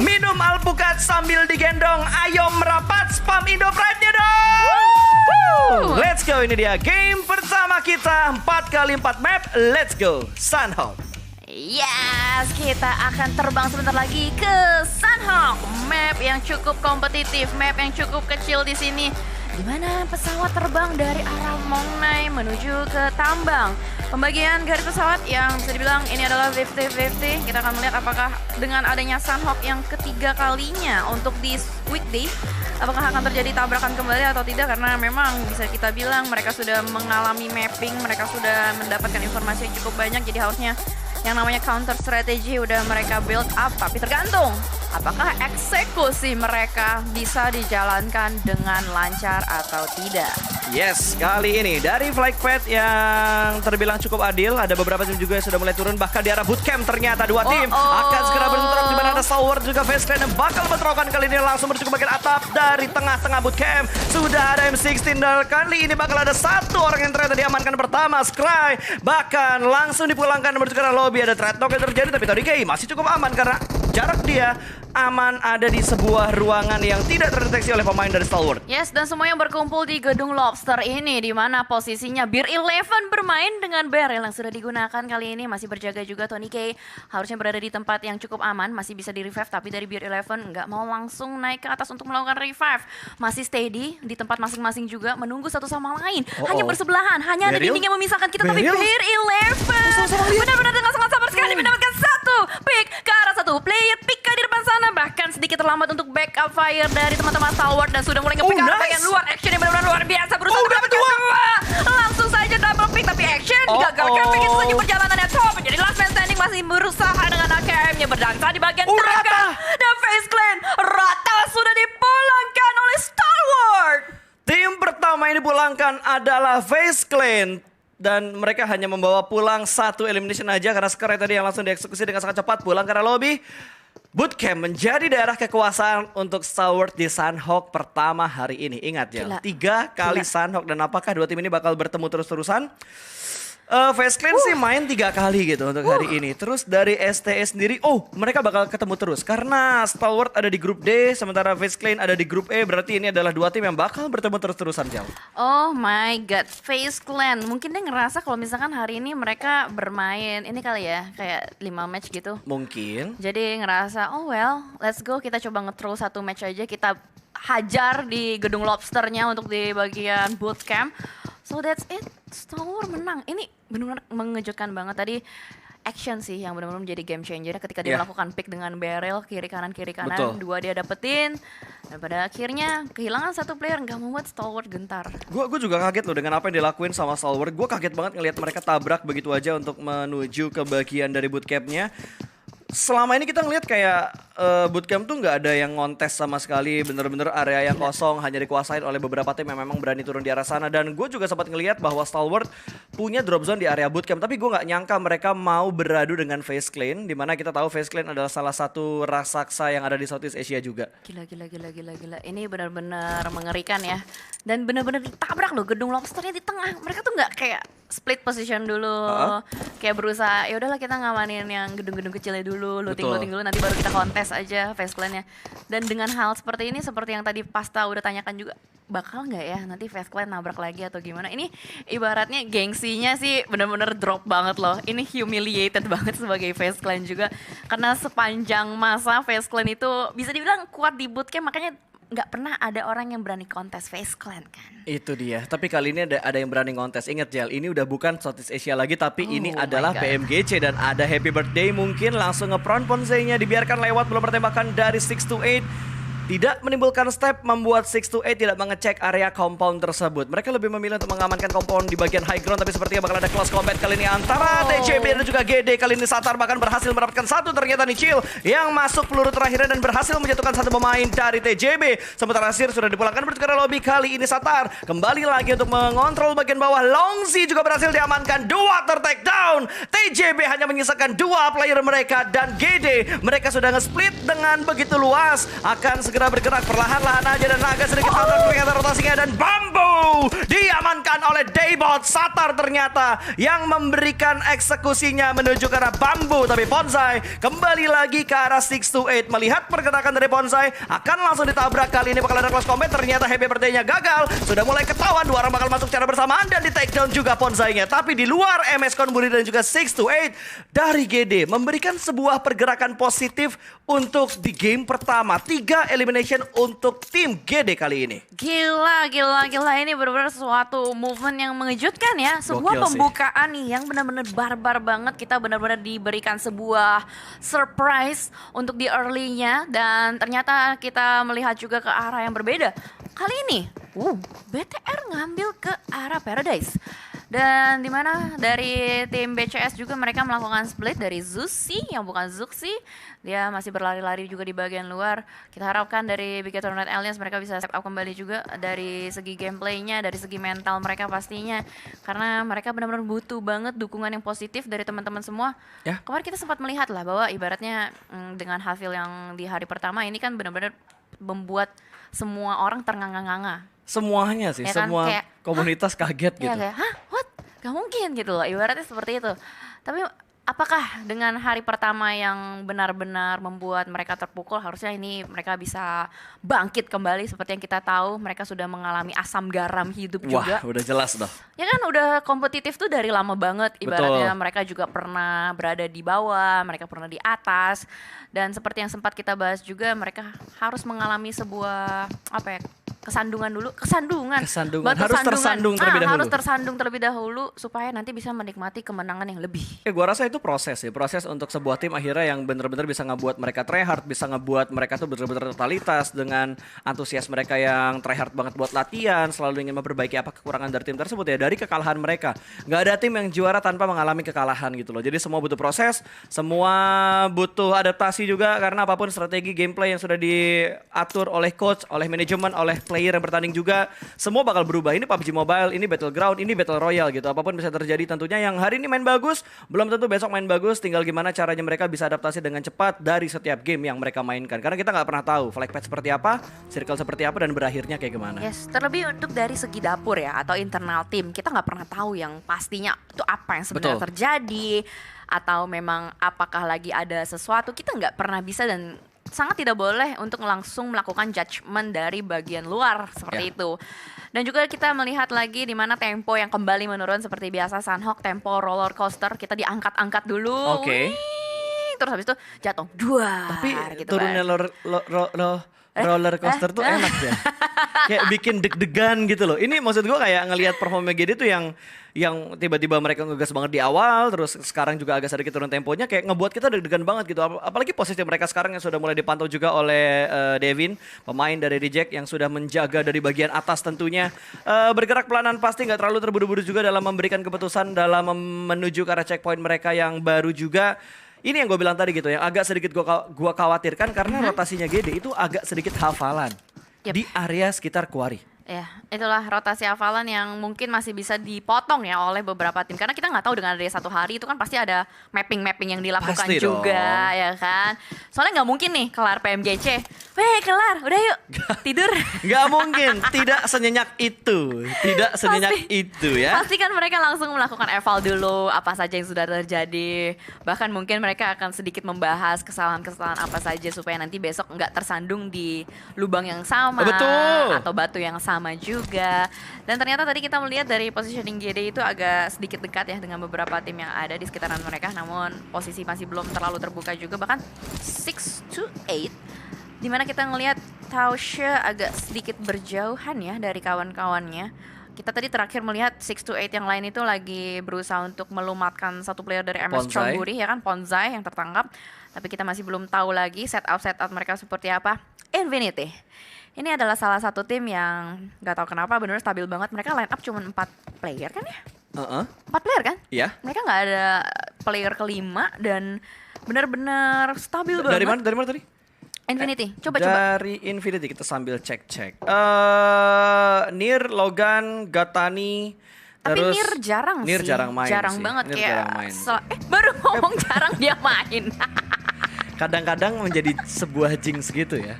Minum alpukat sambil digendong, ayo merapat spam Indo Pride-nya dong. Let's go, ini dia game pertama kita 4x4 map. Let's go, Sunhawk. Yes, kita akan terbang sebentar lagi ke Sunhawk, map yang cukup kompetitif, map yang cukup kecil di sini, di mana pesawat terbang dari arah Mongnai menuju ke Tambang. Pembagian garis pesawat yang bisa dibilang ini adalah 50-50. Kita akan melihat apakah dengan adanya Sunhawk yang ketiga kalinya untuk di weekday, apakah akan terjadi tabrakan kembali atau tidak, karena memang bisa kita bilang mereka sudah mengalami mapping, mereka sudah mendapatkan informasi yang cukup banyak, jadi harusnya yang namanya counter strategy udah mereka build up, tapi tergantung apakah eksekusi mereka bisa dijalankan dengan lancar atau tidak. Yes, kali ini dari flight path yang terbilang cukup adil, ada beberapa tim juga yang sudah mulai turun, bahkan di arah bootcamp ternyata dua tim akan segera bentrok, di mana ada Stalwart juga Face Clan yang bakal bentrokan kali ini langsung menuju ke bagian atap dari tengah-tengah bootcamp. Sudah ada M16 dan kali ini bakal ada satu orang yang ternyata diamankan pertama, Scry, bahkan langsung dipulangkan menuju ke arah lobby. Ada threat knock yang terjadi, tapi Tony K masih cukup aman karena jarak dia aman ada di sebuah ruangan yang tidak terdeteksi oleh pemain dari Stalwart. Yes, dan semuanya berkumpul di gedung Lobster ini, di mana posisinya Beer 11 bermain dengan barrel yang sudah digunakan kali ini. Masih berjaga juga Tony K, harusnya berada di tempat yang cukup aman, masih bisa di revive, tapi dari Beer 11 nggak mau langsung naik ke atas untuk melakukan revive. Masih steady di tempat masing-masing juga, menunggu satu sama lain. Hanya bersebelahan, hanya ada dinding yang memisahkan kita, tapi Beer 11 benar-benar dengan sangat sabar sekali mendapatkan satu pick ke arah satu player pick di depan sana, bahkan sedikit terlambat untuk backup fire dari teman-teman Stalwart dan sudah mulai nge-pick arah bagian luar. Actionnya benar-benar luar biasa, berusaha mendapatkan dua. Langsung saja double pick, tapi action digagalkan. Begitu saja perjalanannya top, jadi last man standing masih berusaha dengan AKM-nya berdansa di bagian tengah. Dan Face Clan rata sudah dipulangkan oleh Stalwart. Tim pertama yang dipulangkan adalah Face Clan. Dan mereka hanya membawa pulang satu elimination aja karena Scry tadi yang langsung dieksekusi dengan sangat cepat pulang karena lobby. Bootcamp menjadi daerah kekuasaan untuk Stalwart di Sunhawk pertama hari ini. Ingat ya, 3 kali Sunhawk, dan apakah dua tim ini bakal bertemu terus-terusan? Face Clan sih main 3 kali gitu untuk hari ini. Terus dari STS sendiri, mereka bakal ketemu terus. Karena Stalwart ada di grup D, sementara Face Clan ada di grup E. Berarti ini adalah 2 tim yang bakal bertemu terus-terusan, Jal. Oh my god, Face Clan. Mungkin dia ngerasa kalau misalkan hari ini mereka bermain, ini kali ya, kayak 5 match gitu. Mungkin. Jadi ngerasa, oh well, let's go, kita coba nge-throw 1 match aja. Kita hajar di gedung Lobsternya untuk di bagian bootcamp. So that's it, Stalwart menang. Ini benar-benar mengejutkan banget tadi. Action sih yang benar-benar menjadi game changer ketika dia melakukan pick dengan barrel kiri kanan. Betul. 2 dia dapetin, dan pada akhirnya kehilangan 1 player nggak membuat Stalwart gentar. Gue juga kaget loh dengan apa yang dilakuin sama Stalwart. Gue kaget banget ngelihat mereka tabrak begitu aja untuk menuju ke bagian dari bootcampnya. Selama ini kita ngeliat kayak bootcamp tuh nggak ada yang ngontes sama sekali, bener-bener area yang kosong hanya dikuasain oleh beberapa tim yang memang berani turun di arah sana. Dan gue juga sempat ngeliat bahwa Stalwart punya drop zone di area bootcamp, tapi gue nggak nyangka mereka mau beradu dengan Face Clan, dimana kita tahu Face Clan adalah salah satu raksasa yang ada di Southeast Asia juga. Gila. Ini benar-benar mengerikan ya. Dan benar-benar ditabrak loh gedung Lobsternya di tengah. Mereka tuh nggak kayak split position dulu, kayak berusaha ya udahlah kita ngamanin yang gedung-gedung kecilnya dulu, looting dulu, nanti baru kita kontes aja Face Clan-nya. Dan dengan hal seperti ini, seperti yang tadi Pasta udah tanyakan juga, bakal nggak ya nanti Face Clan nabrak lagi atau gimana? Ini ibaratnya gengsinya sih bener-bener drop banget loh. Ini humiliated banget sebagai Face Clan juga, karena sepanjang masa Face Clan itu bisa dibilang kuat di bootcamp, makanya nggak pernah ada orang yang berani kontes Face Clan kan. Itu dia, tapi kali ini ada yang berani kontes. Ingat Jel, ini udah bukan Southeast Asia lagi, tapi ini adalah PMGC dan ada Happy Birthday. Mungkin langsung nge-front Ponzei-nya dibiarkan lewat, belum pertembakan dari 628. Tidak menimbulkan step, membuat 628 tidak mengecek area compound tersebut. Mereka lebih memilih untuk mengamankan compound di bagian high ground, tapi sepertinya bakal ada close combat kali ini antara TJB dan juga GD. Kali ini Satar bahkan berhasil mendapatkan 1, ternyata Nichil yang masuk peluru terakhirnya dan berhasil menjatuhkan 1 pemain dari TJB. Sementara Sir sudah dipulangkan menuju ke lobby. Kali ini Satar kembali lagi untuk mengontrol bagian bawah. Longzi juga berhasil diamankan, 2 ter-take down. TJB hanya menyisakan 2 player mereka dan GD. Mereka sudah nge-split dengan begitu luas. Akan segera bergerak perlahan-lahan aja dan agak sedikit terlihat rotasinya dan Bambu diamankan oleh Daybot. Satar ternyata yang memberikan eksekusinya menuju ke arah Bambu, tapi Bonsai kembali lagi ke arah 6-8. Melihat pergerakan dari Bonsai akan langsung ditabrak. Kali ini bakal ada close combat. Ternyata Happy Birthday-nya gagal. Sudah mulai ketahuan dua orang bakal masuk secara bersamaan dan di takedown juga Bonsai-nya. Tapi di luar MS Konburi dan juga 6-8 dari GD memberikan sebuah pergerakan positif untuk di game pertama. 3 elimination untuk tim GD kali ini. Gila. Ini benar-benar suatu movement yang mengejutkan ya. Sebuah Gokil pembukaan nih yang benar-benar barbar banget. Kita benar-benar diberikan sebuah surprise untuk di early-nya. Dan ternyata kita melihat juga ke arah yang berbeda. Kali ini, BTR ngambil ke arah Paradise. Dan dimana dari tim BCS juga mereka melakukan split dari Zusi yang bukan Zuxi. Dia masih berlari-lari juga di bagian luar. Kita harapkan dari Big Eternal Aliens mereka bisa step up kembali juga dari segi gameplaynya, dari segi mental mereka pastinya. Karena mereka benar-benar butuh banget dukungan yang positif dari teman-teman semua. Ya. Kemarin kita sempat melihat lah bahwa ibaratnya dengan hasil yang di hari pertama ini kan benar-benar membuat semua orang ternganga-nganga. Semuanya sih, Ya kan, semua kayak, komunitas kaget gitu. Iya kayak, what? Gak mungkin gitu loh, ibaratnya seperti itu. Tapi apakah dengan hari pertama yang benar-benar membuat mereka terpukul, harusnya ini mereka bisa bangkit kembali seperti yang kita tahu. Mereka sudah mengalami asam garam hidup juga. Wah, udah jelas dah. Ya kan udah kompetitif tuh dari lama banget. Ibaratnya Betul. mereka juga pernah berada di bawah, mereka pernah di atas. Dan seperti yang sempat kita bahas juga, mereka harus mengalami sebuah kesandungan dulu. Batu Harus sandungan. tersandung terlebih dahulu. Harus tersandung terlebih dahulu supaya nanti bisa menikmati kemenangan yang lebih. Gua rasa itu proses ya, proses untuk sebuah tim akhirnya yang benar-benar bisa ngebuat mereka tryhard, bisa ngebuat mereka tuh benar-benar totalitas dengan antusias mereka yang tryhard banget buat latihan, selalu ingin memperbaiki apa kekurangan dari tim tersebut ya, dari kekalahan mereka. Nggak ada tim yang juara tanpa mengalami kekalahan gitu loh. Jadi semua butuh proses, semua butuh adaptasi juga karena apapun strategi gameplay yang sudah diatur oleh coach, oleh manajemen, oleh player yang bertanding juga, semua bakal berubah. Ini PUBG Mobile, ini Battleground, ini Battle Royale gitu. Apapun bisa terjadi tentunya. Yang hari ini main bagus, belum tentu besok main bagus. Tinggal gimana caranya mereka bisa adaptasi dengan cepat dari setiap game yang mereka mainkan. Karena kita nggak pernah tahu flag path seperti apa, circle seperti apa, dan berakhirnya kayak gimana. Yes, terlebih untuk dari segi dapur ya atau internal tim, kita nggak pernah tahu yang pastinya itu apa yang sebenarnya Betul. terjadi atau memang apakah lagi ada sesuatu, kita nggak pernah bisa dan sangat tidak boleh untuk langsung melakukan judgement dari bagian luar seperti itu. Dan juga kita melihat lagi di mana tempo yang kembali menurun seperti biasa. Sunhawk tempo roller coaster kita diangkat-angkat dulu. Oke. Wih, terus habis itu jatuh. Duar, Tapi gitu turunnya kan. roller coaster tuh enak ya. Kayak bikin deg-degan gitu loh. Ini maksud gue kayak ngelihat performa GD tuh yang tiba-tiba mereka ngegas banget di awal, terus sekarang juga agak sedikit turun temponya, kayak ngebuat kita deg-degan banget gitu. Apalagi posisi mereka sekarang yang sudah mulai dipantau juga oleh Devin, pemain dari Reject yang sudah menjaga dari bagian atas tentunya. Bergerak pelanan pasti nggak terlalu terburu-buru juga dalam memberikan keputusan dalam menuju ke arah checkpoint mereka yang baru juga. Ini yang gue bilang tadi gitu, yang agak sedikit gue khawatirkan karena rotasinya GD itu agak sedikit hafalan di area sekitar Quarry. Ya, itulah rotasi hafalan yang mungkin masih bisa dipotong ya oleh beberapa tim. Karena kita nggak tahu dengan dari satu hari itu kan pasti ada mapping-mapping yang dilakukan Pasti juga, dong. ya kan. Soalnya nggak mungkin nih kelar PMGC. Weh, kelar, udah yuk tidur. Gak mungkin, tidak senyenyak itu. Tidak senyenyak itu ya. Pasti kan mereka langsung melakukan eval dulu apa saja yang sudah terjadi. Bahkan mungkin mereka akan sedikit membahas kesalahan-kesalahan apa saja supaya nanti besok nggak tersandung di lubang yang sama. Betul. Atau batu yang sama juga. Dan ternyata tadi kita melihat dari positioning GD itu agak sedikit dekat ya dengan beberapa tim yang ada di sekitaran mereka. Namun posisi masih belum terlalu terbuka juga. Bahkan 6-8 dimana kita ngelihat Tausha agak sedikit berjauhan ya dari kawan-kawannya. Kita tadi terakhir melihat 6-8 yang lain itu lagi berusaha untuk melumatkan satu player dari MS Ponzai. Chonburi ya kan, Ponzai yang tertangkap. Tapi kita masih belum tahu lagi setup mereka seperti apa. Infinity. Ini adalah salah satu tim yang gak tahu kenapa benar stabil banget. Mereka line up cuma 4 player kan ya? 4 player kan? Iya. Mereka nggak ada player kelima dan benar-benar stabil banget. Dari mana tadi? Infinity, coba. Dari Infinity kita sambil cek. Nir, Logan, Gatani, Tapi terus Nir jarang sih. Nir jarang main Jarang sih. banget Nir kayak. jarang main. Baru ngomong jarang dia main. Kadang-kadang menjadi sebuah jinx gitu ya.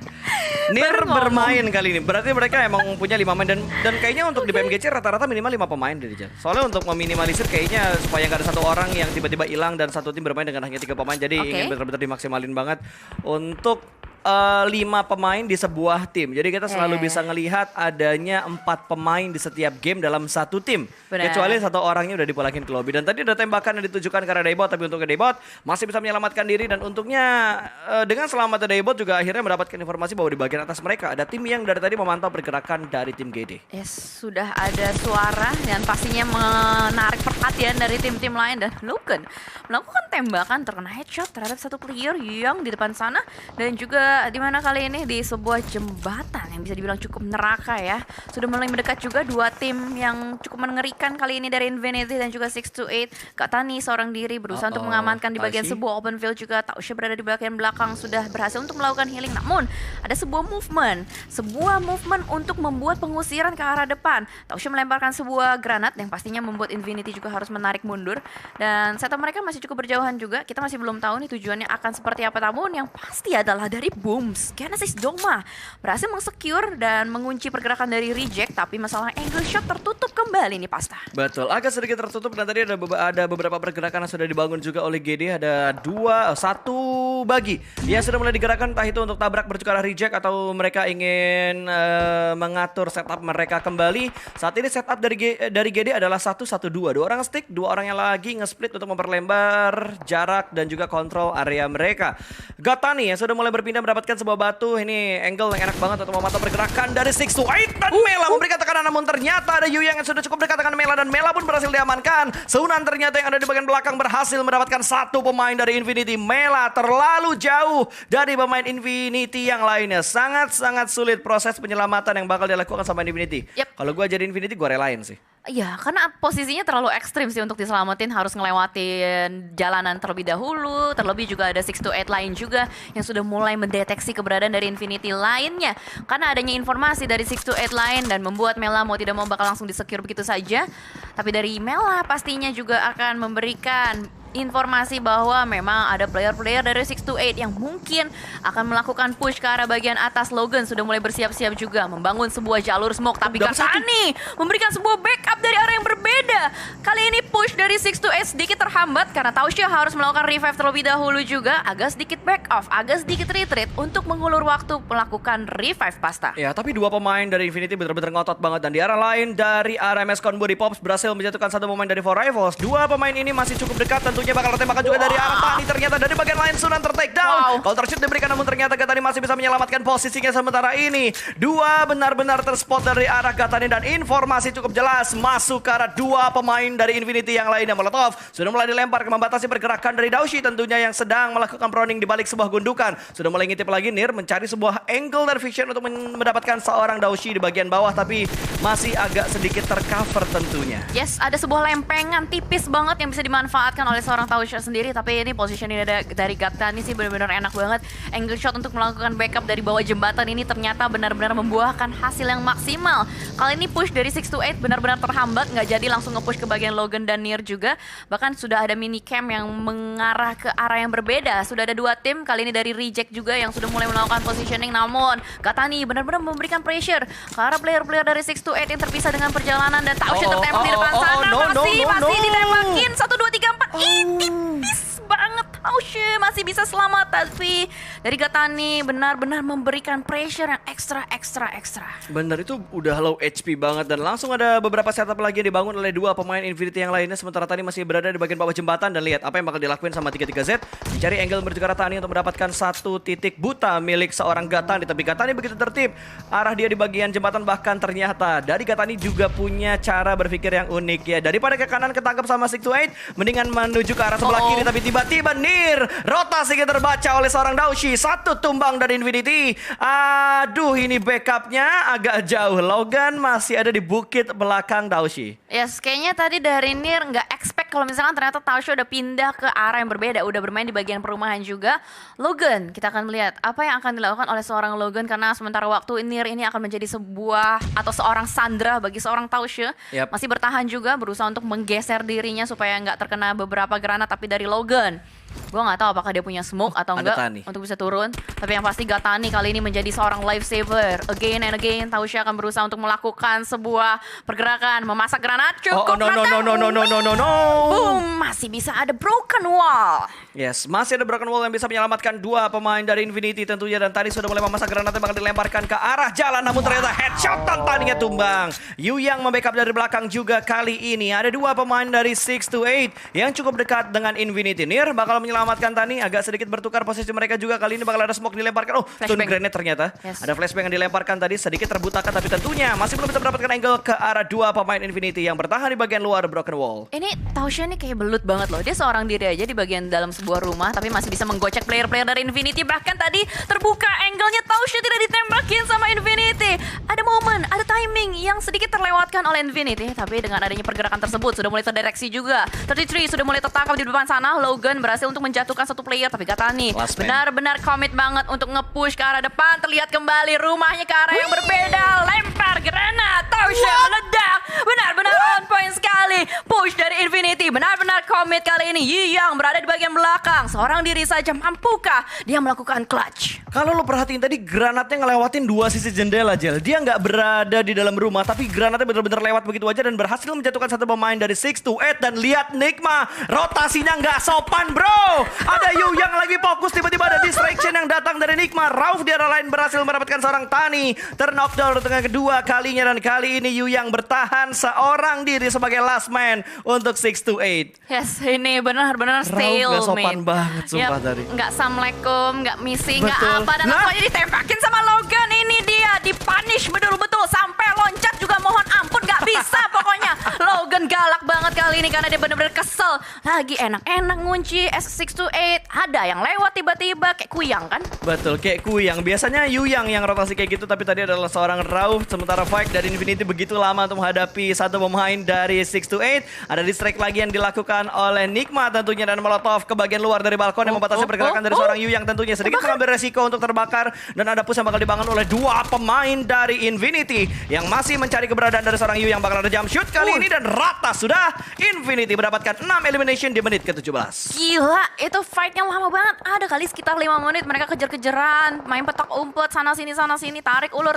Nir Baru ngomong. bermain kali ini. Berarti mereka emang punya 5 pemain dan kayaknya untuk di PMGC rata-rata minimal 5 pemain deh Jan. Soalnya untuk meminimalisir kayaknya supaya nggak ada satu orang yang tiba-tiba hilang dan satu tim bermain dengan hanya 3 pemain. Jadi ingin benar-benar dimaksimalin banget untuk 5 pemain di sebuah tim. Jadi kita selalu bisa ngelihat adanya 4 pemain di setiap game dalam satu tim. Benar. Kecuali satu orangnya udah dipulangin ke lobby. Dan tadi ada tembakan yang ditujukan karena Daybot, tapi untuk ke Daybot masih bisa menyelamatkan diri dan untungnya dengan selamatnya Daybot juga akhirnya mendapatkan informasi bahwa di bagian atas mereka ada tim yang dari tadi memantau pergerakan dari tim GD. Yes, sudah ada suara dan pastinya menarik perhatian dari tim-tim lain dan Logan melakukan tembakan terkena headshot terhadap satu player yang di depan sana dan juga di mana kali ini di sebuah jembatan yang bisa dibilang cukup neraka ya. Sudah mulai mendekat juga dua tim yang cukup mengerikan kali ini dari Infinity dan juga 628. Kak Tani seorang diri berusaha untuk mengamankan di bagian sebuah open field juga. Tausya berada di bagian belakang sudah berhasil untuk melakukan healing. Namun ada sebuah movement untuk membuat pengusiran ke arah depan. Tausya melemparkan sebuah granat yang pastinya membuat Infinity juga harus menarik mundur. Dan setup mereka masih cukup berjauhan juga. Kita masih belum tahu nih tujuannya akan seperti apa. Namun yang pasti adalah dari Booms, Genesis Dogma berhasil mengsecure dan mengunci pergerakan dari Reject, tapi masalah angle shot tertutup kembali nih Pasta. Betul, agak sedikit tertutup dan tadi ada beberapa pergerakan yang sudah dibangun juga oleh GD. Ada satu bagi yang sudah mulai digerakkan, entah itu untuk tabrak berjuka arah Reject atau mereka ingin mengatur setup mereka kembali. Saat ini setup dari GD adalah 1-1-2, 2 orang stick, 2 orang yang lagi nge-split untuk memperlebar jarak dan juga kontrol area mereka. Gatani yang sudah mulai berpindah mendapatkan sebuah batu. Ini angle yang enak banget untuk memantau pergerakan dari 628 dan Mela memberikan tekanan, namun ternyata ada Yu yang sudah cukup dekat dengan Mela dan Mela pun berhasil diamankan. Sunan ternyata yang ada di bagian belakang berhasil mendapatkan satu pemain dari Infinity. Mela terlalu jauh dari pemain Infinity yang lainnya. Sangat-sangat sulit proses penyelamatan yang bakal dilakukan sama Infinity. Kalau gue jadi Infinity gue relain sih. Iya, karena posisinya terlalu ekstrim sih untuk diselamatin, harus ngelewatin jalanan terlebih dahulu. Terlebih juga ada 628 lain juga yang sudah mulai mendeteksi keberadaan dari Infinity lainnya. Karena adanya informasi dari 628 lain dan membuat Mela mau tidak mau bakal langsung disecure begitu saja. Tapi dari Mela pastinya juga akan memberikan informasi bahwa memang ada player-player dari 628 yang mungkin akan melakukan push ke arah bagian atas. Logan sudah mulai bersiap-siap juga membangun sebuah jalur smoke, tapi Gatani memberikan sebuah backup dari arah yang berbeda. Kali ini push dari 628 sedikit terhambat karena Tausya harus melakukan revive terlebih dahulu juga, agak sedikit back off, agak sedikit retreat untuk mengulur waktu melakukan revive Pasta. Ya, tapi 2 pemain dari Infinity benar-benar ngotot banget, dan di arah lain dari RMS Conbury Pops berhasil menjatuhkan satu pemain dari Four Rivals. 2 pemain ini masih cukup dekat, tentunya bakal tembakan juga dari arah Tani. Ternyata dari bagian lain Sunan ter-take down. Counter shoot diberikan, namun ternyata Gatani masih bisa menyelamatkan posisinya sementara ini. 2 benar-benar terspot dari arah Gatani dan informasi cukup jelas masuk ke arah 2 pemain dari Infinity yang lainnya. Molotov sudah mulai dilempar ke membatasi pergerakan dari Daushi tentunya yang sedang melakukan proning di balik sebuah gundukan. Sudah mulai ngintip lagi Nir mencari sebuah angle dari Vision untuk mendapatkan seorang Daushi di bagian bawah, tapi masih agak sedikit tercover tentunya. Yes, ada sebuah lempengan tipis banget yang bisa dimanfaatkan oleh seorang Tausya sendiri, tapi ini positioning dari Gatani sih benar-benar enak banget. Angle shot untuk melakukan backup dari bawah jembatan ini ternyata benar-benar membuahkan hasil yang maksimal. Kali ini push dari 628 benar-benar terhambat, nggak jadi langsung nge-push ke bagian Logan dan Nir juga. Bahkan sudah ada mini camp yang mengarah ke arah yang berbeda. Sudah ada 2 tim, kali ini dari Reject juga yang sudah mulai melakukan positioning, namun Gatani benar-benar memberikan pressure ke arah player-player dari 628 yang terpisah dengan perjalanan, dan Tausya tertembak di depan sana. Masih ditembakin 1, 2, 3, 4. Tipis banget. Tausya masih bisa selamat, tapi dari Gatani benar-benar memberikan pressure yang ekstra. Bener, itu udah low HP banget, dan langsung ada beberapa setup lagi yang dibangun oleh 2 pemain Infinity yang lainnya. Sementara Tani masih berada di bagian bawah jembatan, dan lihat apa yang bakal dilakuin sama 33Z. Mencari angle menuju ke arah Tani untuk mendapatkan satu titik buta milik seorang Gatani. Tapi Gatani begitu tertib, arah dia di bagian jembatan. Bahkan ternyata dari Gatani juga punya cara berpikir yang unik ya. Daripada ke kanan ketangkep sama 628, mendingan menuju ke arah sebelah kiri. Tapi tiba-tiba Nir, rotasi terbaca oleh seorang Daushi. 1 tumbang dari Infinity. Aduh, ini backupnya agak jauh. Logan masih ada di bukit belakang Daushi. Yes, kayaknya tadi dari Nir nggak expect kalau misalkan ternyata Tausya udah pindah ke arah yang berbeda, udah bermain di bagian perumahan juga. Logan, kita akan melihat apa yang akan dilakukan oleh seorang Logan, karena sementara waktu Nir ini akan menjadi sebuah atau seorang Sandra bagi seorang Tausya. Masih bertahan juga, berusaha untuk menggeser dirinya supaya nggak terkena beberapa granat, tapi dari Logan Gue nggak tahu apakah dia punya smoke atau ada enggak Tani. untuk bisa turun. Tapi yang pasti Gatani kali ini menjadi seorang lifesaver. Again and again, Tausya akan berusaha untuk melakukan sebuah pergerakan, memasak granat cukup no. Boom, masih bisa ada broken wall. Yes, masih ada broken wall yang bisa menyelamatkan dua pemain dari Infinity tentunya. Dan tadi sudah mulai memasak granat yang bakal dilemparkan ke arah jalan. Namun ternyata headshot dan tadinya tumbang. Yu yang membackup dari belakang juga kali ini. Ada dua pemain dari 628 yang cukup dekat dengan Infinity. Nir bakal menyelamatkan Tani. Agak sedikit bertukar posisi mereka juga. Kali ini bakal ada smoke dilemparkan. Oh, stun grenade ternyata. Yes. Ada flashbang yang dilemparkan tadi. Sedikit terbutakan tapi tentunya masih belum bisa mendapatkan angle ke arah dua pemain Infinity yang bertahan di bagian luar broken wall. Ini Tausya nih kayak belut banget loh. Dia seorang diri aja di bagian dalam sebuah rumah, tapi masih bisa menggocek player-player dari Infinity. Bahkan tadi terbuka angle-nya, Tausya tidak ditembakin sama Infinity. Ada momen, ada timing yang sedikit terlewatkan oleh Infinity. Tapi dengan adanya pergerakan tersebut sudah mulai terdireksi juga. 33 sudah mulai tertangkap di depan sana. Logan berhasil untuk menjatuhkan satu player, tapi Gatani benar-benar komit banget untuk nge-push ke arah depan. Terlihat kembali rumahnya ke arah yang berbeda. Lempar granat, Tausya meledak. Benar-benar on point sekali. Push dari Infinity benar-benar komit kali ini. Yi Yang berada di bagian belakang. Seorang diri saja mampukah dia melakukan clutch? Kalau lo perhatiin tadi granatnya ngelewatin dua sisi jendela, Jel. Dia nggak berada di dalam rumah, tapi granatnya benar-benar lewat begitu aja dan berhasil menjatuhkan satu pemain dari 628. Dan lihat Nigma, rotasinya nggak sopan, bro. Ada Yu yang lagi fokus, tiba-tiba ada distraction yang datang dari Nigma. Rauf di arah lain berhasil mendapatkan seorang Tani. Terknockdown dengan kedua kalinya dan kali ini Yu yang bertahan seorang diri sebagai last man untuk 628. Yes, ini benar-benar stalemate. Rauf nggak sopan banget sumpah tadi. Nggak assalamualaikum, nggak missing, nggak Betul. apa. Dan langsung aja ditembakin sama Logan. Ini dia dipunish betul-betul sampai loncat juga mohon ampun nggak bisa pokoknya. Logan galak banget kali ini karena dia benar-benar kesel. Lagi enak-enak ngunci S628. Ada yang lewat tiba-tiba kayak kuyang kan? Betul, kayak kuyang. Biasanya Yu yang rotasi kayak gitu, tapi tadi adalah seorang Rauf. Sementara Fight dari Infinity begitu lama untuk menghadapi satu pemain dari 628. Ada distract lagi yang dilakukan oleh Nigma tentunya dan Molotov ke bagian luar dari balkon yang membatasi pergerakan dari seorang Yu yang tentunya sedikit mengambil resiko untuk terbakar. Dan ada push yang bakal dibangun oleh dua pemain dari Infinity yang masih mencari keberadaan dari seorang Yu yang bakal ada jump shoot kali ini dan rata sudah. Infinity mendapatkan 6 elimination di menit ke-17. Gila, itu fightnya lama banget. Ada kali sekitar 5 menit mereka kejar-kejaran, main petak umpet sana sini, tarik ulur.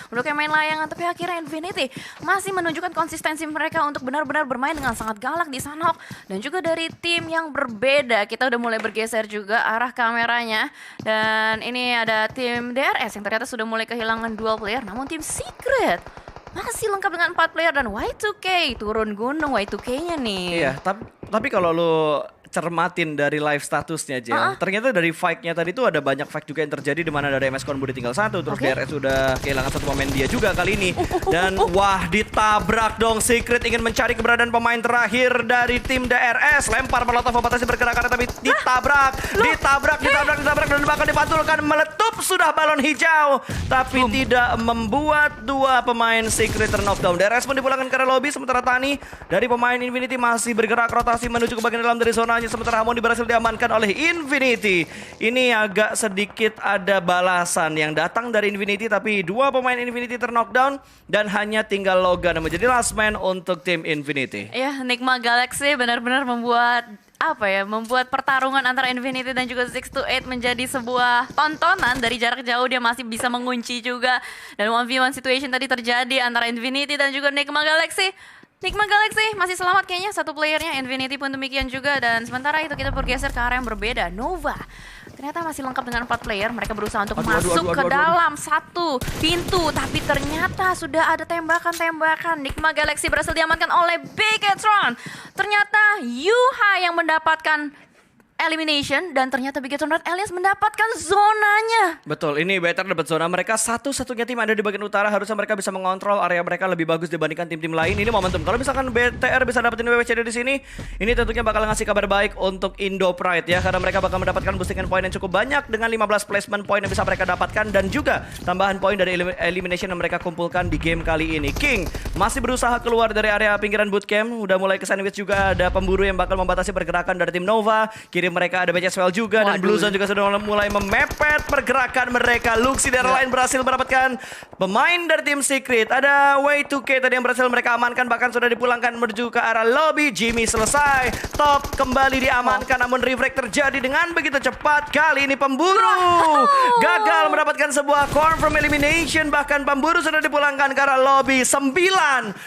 Udah kayak main layangan. Tapi akhirnya Infinity masih menunjukkan konsistensi mereka untuk benar-benar bermain dengan sangat galak di Sanhok. Dan juga dari tim yang berbeda, kita udah mulai bergeser juga arah kameranya. Dan ini ada tim DRS yang ternyata sudah mulai kehilangan 2 player. Namun tim Secret masih lengkap dengan 4 player dan Y2K turun gunung Y2K-nya nih. Iya, tapi kalau lo cermatin dari live statusnya, Jel, ternyata dari fight-nya tadi tuh ada banyak fight juga yang terjadi di mana ada MS Konbo tinggal satu, terus DRS udah kehilangan satu pemain dia juga kali ini. Dan wah, ditabrak dong. Secret ingin mencari keberadaan pemain terakhir dari tim DRS. Lempar Molotov membatasi pergerakan tapi ditabrak dan bahkan dipantulkan meletup sudah balon hijau. Tapi tidak membuat dua pemain Secret terknockdown. DRS pun dipulangkan ke arah lobby sementara Tani dari pemain Infinity masih bergerak rotasi menuju ke bagian dalam dari zona. Sementara Harmony berhasil diamankan oleh Infinity. Ini agak sedikit ada balasan yang datang dari Infinity, tapi dua pemain Infinity terknockdown dan hanya tinggal Logan yang menjadi last man untuk tim Infinity. Ya, Nigma Galaxy benar-benar membuat membuat pertarungan antara Infinity dan juga 628 menjadi sebuah tontonan. Dari jarak jauh dia masih bisa mengunci juga. Dan 1v1 situation tadi terjadi antara Infinity dan juga Nigma Galaxy. Nigma Galaxy masih selamat kayaknya satu playernya, Infinity pun demikian juga. Dan sementara itu kita bergeser ke arah yang berbeda. Nova ternyata masih lengkap dengan 4 player. Mereka berusaha untuk masuk ke dalam satu pintu, tapi ternyata sudah ada tembakan-tembakan. Nigma Galaxy berhasil diamankan oleh Bigetron. Ternyata Yuha yang mendapatkan elimination dan ternyata Bigetron Red Aliens mendapatkan zonanya. Betul, ini Better dapat zona. Mereka satu-satunya tim ada di bagian utara. Harusnya mereka bisa mengontrol area mereka lebih bagus dibandingkan tim-tim lain. Ini momentum. Kalau misalkan BTR bisa dapetin WWCD di sini, ini tentunya bakal ngasih kabar baik untuk Indo Pride ya, karena mereka bakal mendapatkan boostingan poin yang cukup banyak dengan 15 placement poin yang bisa mereka dapatkan dan juga tambahan poin dari elimination yang mereka kumpulkan di game kali ini. King masih berusaha keluar dari area pinggiran bootcamp. Udah mulai ke sandwich juga, ada pemburu yang bakal membatasi pergerakan dari tim Nova. Kiri belakang mereka ada BCSWL juga. Dan Blue Zone juga sudah mulai memepet pergerakan mereka. Luxy dari lain berhasil mendapatkan pemain dari tim Secret. Ada Way2K tadi yang berhasil mereka amankan. Bahkan sudah dipulangkan menuju ke arah lobby. Jimmy selesai. Top kembali diamankan. Namun refrag terjadi dengan begitu cepat. Kali ini pemburu gagal mendapatkan sebuah confirm elimination. Bahkan pemburu sudah dipulangkan ke arah lobby. 9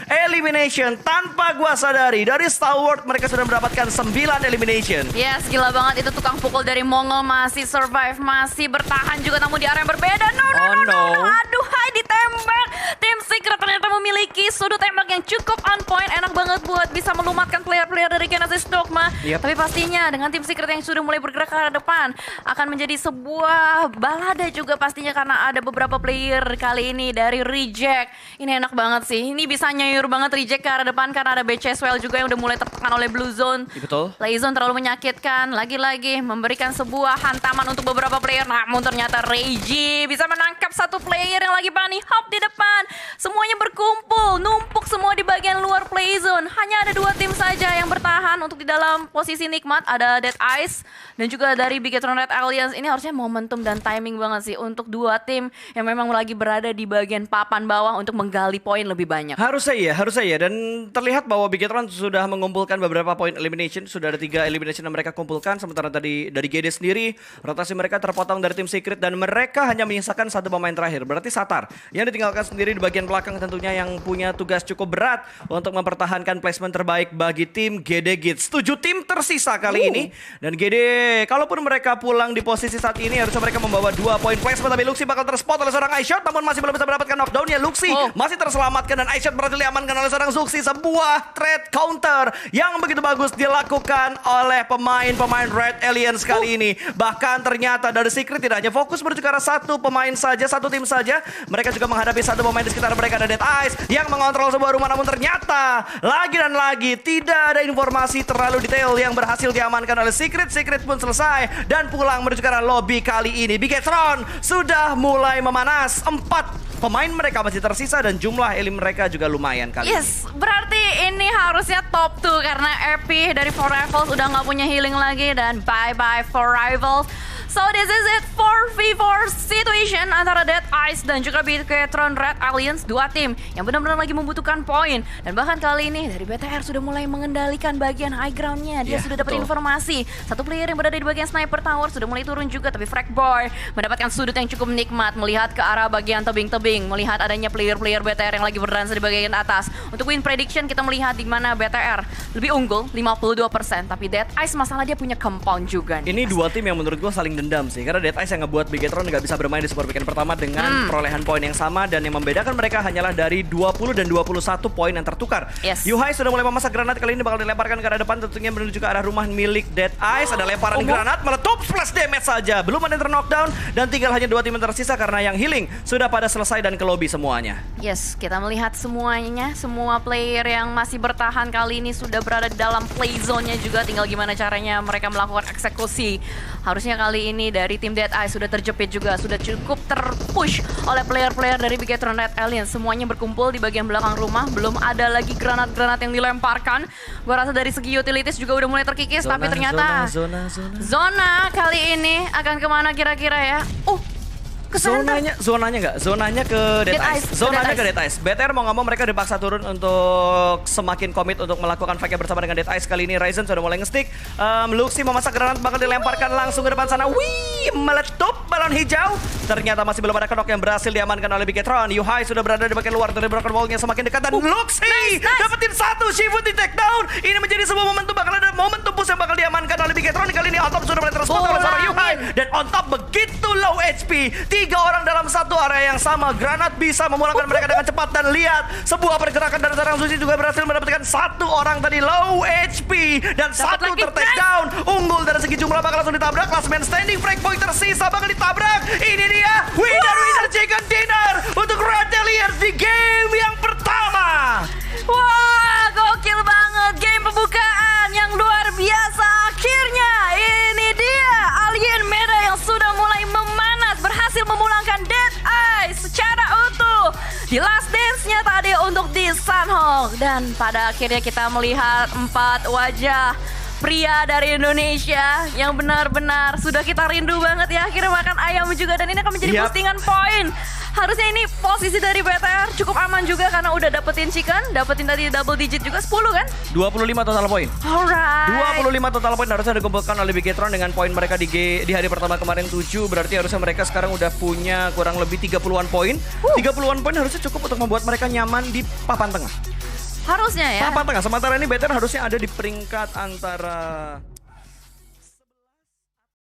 elimination tanpa gua sadari. Dari Stalwart mereka sudah mendapatkan 9 elimination. Yes, gila banget itu tukang pukul dari Mongol masih survive, masih bertahan juga namun di area yang berbeda. No. Aduh, hai ditembak. Tim Secret ternyata memiliki sudut tembak yang cukup on point. Enak banget buat bisa melumatkan player-player dari Genesis Dogma. Tapi pastinya dengan tim Secret yang sudah mulai bergerak ke arah depan akan menjadi sebuah balada juga pastinya karena ada beberapa player kali ini dari Reject. Ini enak banget sih. Ini bisa nyayur banget Reject ke arah depan karena ada BCSWL juga yang udah mulai tertekan oleh Blue Zone. Betul. Playzone terlalu menyakitkan. Lagi-lagi memberikan sebuah hantaman untuk beberapa player. Namun ternyata Reggie bisa menangkap satu player yang lagi bunny hop di depan. Semuanya berkumpul, numpuk semua di bagian luar Playzone. Hanya ada 2 tim saja yang bertahan untuk di dalam posisi nikmat. Ada Dead Eyes dan juga dari Bigetron Red Alliance. Ini harusnya momentum dan timing banget sih untuk 2 tim yang memang lagi berada di bagian papan bawah untuk menggali poin lebih banyak. Harusnya ya. Dan terlihat bahwa Bigetron sudah mengumpulkan beberapa poin elimination. Sudah ada 3 elimination yang mereka kumpulkan. Sementara tadi dari GD sendiri, rotasi mereka terpotong dari tim Secret. Dan mereka hanya menyisakan 1 pemain terakhir. Berarti Satar yang ditinggalkan sendiri di bagian belakang tentunya yang punya tugas cukup berat untuk mempertahankan placement terbaik bagi tim GD Gits. 7 tim tersisa kali ini. Dan GD, kalaupun mereka pulang di posisi saat ini, harusnya mereka membawa 2 poin placement. Tapi Luxy bakal terspot oleh seorang iShot. Namun masih belum bisa mendapatkan knockdown-nya. Luxy masih terselamatkan dan iShot berhasil diamankan oleh seorang Zuxi. Sebuah trade counter yang begitu bagus dilakukan oleh pemain-pemain Red Alliance kali ini. Bahkan ternyata dari Secret tidak hanya fokus menuju ke arah 1 pemain saja, 1 tim saja. Mereka juga menghadapi 1 pemain di sekitar mereka. Ada Dead Eyes yang mengontrol sebuah rumah. Namun ternyata lagi dan lagi tidak ada informasi terlalu detail yang berhasil diamankan oleh Secret. Secret pun selesai dan pulang menuju ke arah lobby kali ini. Bigetron sudah mulai memanas. 4 pemain mereka masih tersisa dan jumlah elim mereka juga lumayan kali ini. Berarti ini harusnya top 2 karena Epi dari For Rivals udah nggak punya healing lagi dan bye-bye For Rivals. So this is it 4v4 situation antara Dead Eyes dan juga Bigetron Red Alliance, 2 tim yang benar-benar lagi membutuhkan poin. Dan bahkan kali ini dari BTR sudah mulai mengendalikan bagian high ground-nya. Dia sudah dapat informasi. 1 player yang berada di bagian sniper tower sudah mulai turun juga, tapi Fragboy mendapatkan sudut yang cukup nikmat melihat ke arah bagian tebing-tebing, melihat adanya player-player BTR yang lagi berdansa di bagian atas. Untuk win prediction kita melihat di mana BTR lebih unggul 52%, tapi Dead Eyes masalah dia punya compound juga nih. Ini 2 tim yang menurut gue saling dendam sih, karena Dead Eyes yang ngebuat Bigetron nggak bisa bermain di Super Weekend pertama dengan perolehan poin yang sama, dan yang membedakan mereka hanyalah dari 20 dan 21 poin yang tertukar. Yuhai sudah mulai memasak granat, kali ini bakal dilemparkan ke arah depan, tentunya menuju ke arah rumah milik Dead Eyes. Ada lemparan granat, meletup, splash damage saja, belum ada yang ter-knockdown, dan tinggal hanya 2 tim yang tersisa karena yang healing sudah pada selesai dan ke lobby semuanya. Kita melihat semuanya, semua player yang masih bertahan kali ini sudah berada di dalam play zone-nya juga, tinggal gimana caranya mereka melakukan eksekusi. Harusnya kali ini dari tim Dead Eyes sudah terjepit juga, sudah cukup terpush oleh player-player dari Bigetron Red Alliance. Semuanya berkumpul di bagian belakang rumah, belum ada lagi granat-granat yang dilemparkan. Gua rasa dari segi utilities juga udah mulai terkikis, tapi ternyata zona kali ini akan kemana kira-kira ya? Zonanya ke Dead Eyes. Zonanya ke Dead Eyes. BTR mau nggak mau mereka dipaksa turun untuk semakin komit untuk melakukan fight bersama dengan Dead Eyes. Kali ini Ryzen sudah mulai nge-stick. Luxy memasak granat bakal dilemparkan langsung ke depan sana. Wih, meletup balon hijau. Ternyata masih belum ada knock yang berhasil diamankan oleh Bigetron. Yuhai sudah berada di bagian luar dari broken wall-nya semakin dekat, dan Luxy dapetin 1 Shifu di take down. Ini menjadi sebuah momentum, bakal ada momentum push yang bakal diamankan oleh Bigetron. Kali ini on top sudah mulai terspot oleh seorang Yuhai, dan on top begitu low HP. 3 orang dalam satu area yang sama. Granat bisa memulangkan mereka dengan cepat, dan lihat sebuah pergerakan dari seorang Zuxi juga berhasil mendapatkan 1 orang tadi low HP dan 1 ter-take down. Unggul dari segi jumlah, bakal langsung ditabrak. Last man standing, Fragboy tersisa bakal ditabrak. Ini dia winner chicken dinner untuk Red Alliance di game yang pertama. Wah, gokil banget game pembukaan yang luar biasa. Akhirnya ini dia Alien Meta yang sudah mulai memanas, berhasil memulangkan Dead Eyes secara utuh di last dance-nya tadi untuk di Sunhawk. Dan pada akhirnya kita melihat 4 wajah pria dari Indonesia yang benar-benar sudah kita rindu banget ya, akhirnya makan ayam juga, dan ini akan menjadi boostingan poin. Harusnya ini posisi dari BTR cukup aman juga karena udah dapetin chicken, dapetin tadi double digit juga 10 kan? 25 total poin. Alright. 25 total poin harusnya dikumpulkan oleh Bigetron dengan poin mereka di hari pertama kemarin 7. Berarti harusnya mereka sekarang udah punya kurang lebih 30-an poin. 30-an poin harusnya cukup untuk membuat mereka nyaman di papan tengah. Harusnya ya. Papan tengah. Sementara ini BTR harusnya ada di peringkat antara